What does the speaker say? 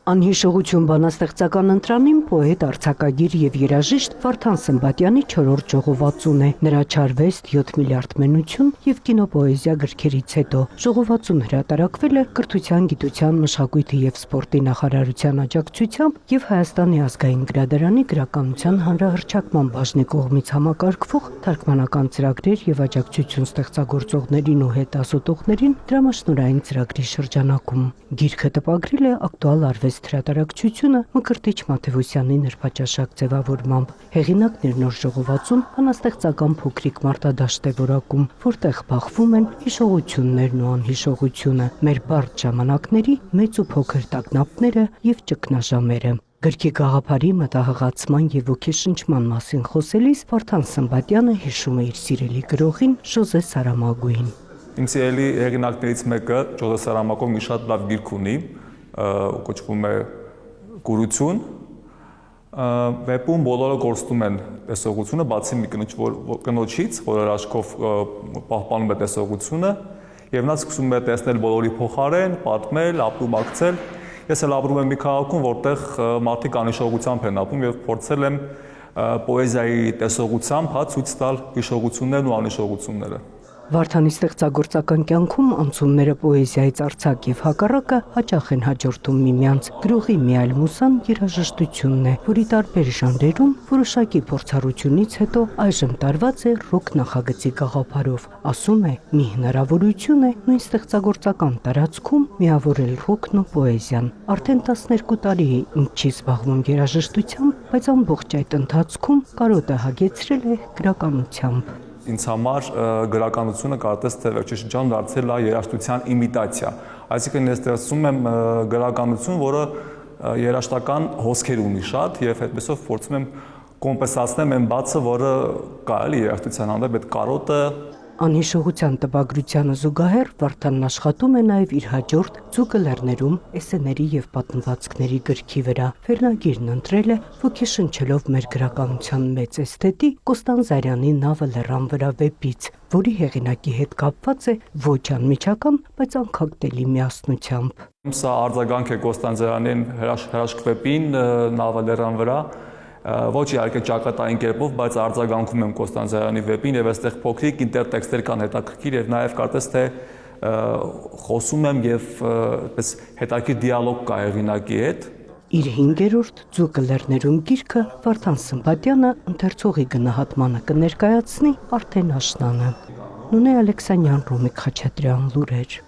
Անհիշողություն բանաստեղծական ընտրանին պոետ, արձակագիր եւ երաժիշտ Վարդան Սմբատյանի 4-րդ ժողովածուն է։ Նրա «Չարվեստ», 7 միլիարդ մենություն եւ կինոպոեզիա գրքերից հետո ժողովածուն հրատարակվել է Կրթության, գիտության, մշակույթի եւ սպորտի նախարարության աջակցությամբ եւ Հայաստանի ազգային գրադարանի գրականության հանրահռչակման բաժնի կողմից համակարգվող թարգմանական ծրագրեր եւ աջակցություն ստեղծագործողներին ու հետազոտողներին դրամաշնորհային ծրագրի շրջանակում։ Գիրքը տպագրել է Ակտուալ արվեստ հրատարակչությունը Մկրտիչ Մաթևոսյանի նրբաճաշակ ձևավորմամբ։ Հեղինակն իր նոր ժողովածուն բանաստեղծական փոքրիկ մարտադաշտ է որակում, որտեղ բախվում են հիշողություններն ու անհիշողությունը, մեր բարդ ժամանակների մեծ ու փոքր տագնապները եւ ճգնաժամերը։ Գրքի գաղափարի, մտահղացման եւ ոգեշնչման մասին խոսելիս Վարդան Սմբատյանը հիշում է իր սիրելի գրողին Ժոզե Սարամագոյին։ Իմ սիրելի հեղինակներից մեկը Ժոզե Սարամագոն մի շատ լավ գիրք ունի, կոչվում է «Կուրություն»։ Վեպում բոլորը կորցնում են տեսողությունը, բացի մի կնոջից, որը աչքով պահպանում է տեսողությունը, եւ նա սկսում է տեսնել բոլորի փոխարեն, պատմել, ապրումակցել։ Ես էլ ապրում եմ մի քաղաքում, որտեղ մարդիկ անհիշողությամբ են ապրում եւ փորձել եմ պոեզիայի տեսողությամբ ցույց տալ հիշողություններն ու անհիշողությունները։ Վարդանի ստեղծագործական կյանքում անցումները պոեզիայից արձակ եւ հակառակը հաճախ են հաջորդում միմյանց։ Գրողի մի այլ մուսան երաժշտությունն է, որի տարբեր ժանրերում որոշակի փորձառությունից հետո այժմ տարված է ռոք նախագծի գաղափարով։ Ասում է՝ մի հնարավորություն է նույն ստեղծագործական տարածքում միավորել ռոքն ու պոեզիան։ Արդեն 12 տարի է ինչ չի զբաղվում երաժշտությամբ, բայց ամբողջ այդ ընթացքում կարոտը հագեցրել է գրականությամբ։ Ինձ համար գրականությունը կարծես թե վերջին շրջանում դարձել է երաժշտության իմիտացիա։ Այսինքն ես ստեղծում եմ գրականություն, որը երաժշտական հոսքեր ունի շատ եւ այդպեսով փորձում եմ կոմպենսացնել այն բացը, որը կա էլի երաժշտության հանդեպ այդ կարոտը։ Անհիշողության տպագրությանը զուգահեռ Վարդանն աշխատում է նաև իր հաջորդ Ձուկը լեռներում էսսեների եւ պատմվածքների գրքի վրա։ Վերնագիրն ընտրել է ոգեշնչելով մեր գրականության մեծ էսթետի Կոստան Զարյանի Նավը լեռան վրա վեպից, որի հեղինակի հետ կապված է ոչ անմիջական, բայց անքակտելի միասնությամբ։ Սա արձագանք է Կոստան Զարյանին հրաշքվեպին Նավը լեռան վրա։ Ոչ իհարկե ճակատային կերպով, բայց արձագանքում եմ Կոստան Զարյանի վեպին եւ այստեղ փոքրիկ ինտերտեքստեր կան հետաքրքիր եւ նաեւ կարծես թե խոսում եմ եւ այդպես հետաքրքիր դիալոգ կա հեղինակի հետ։ Իր 5-րդ Ձուկը լեռներում գիրքը Վարդան Սմբատյանը ընթերցողի գնահատմանը կներկայացնի արդեն աշնանը։ Նունե Ալեքսանյան, Ռոմիկ Խաչատրյան, լուրեր։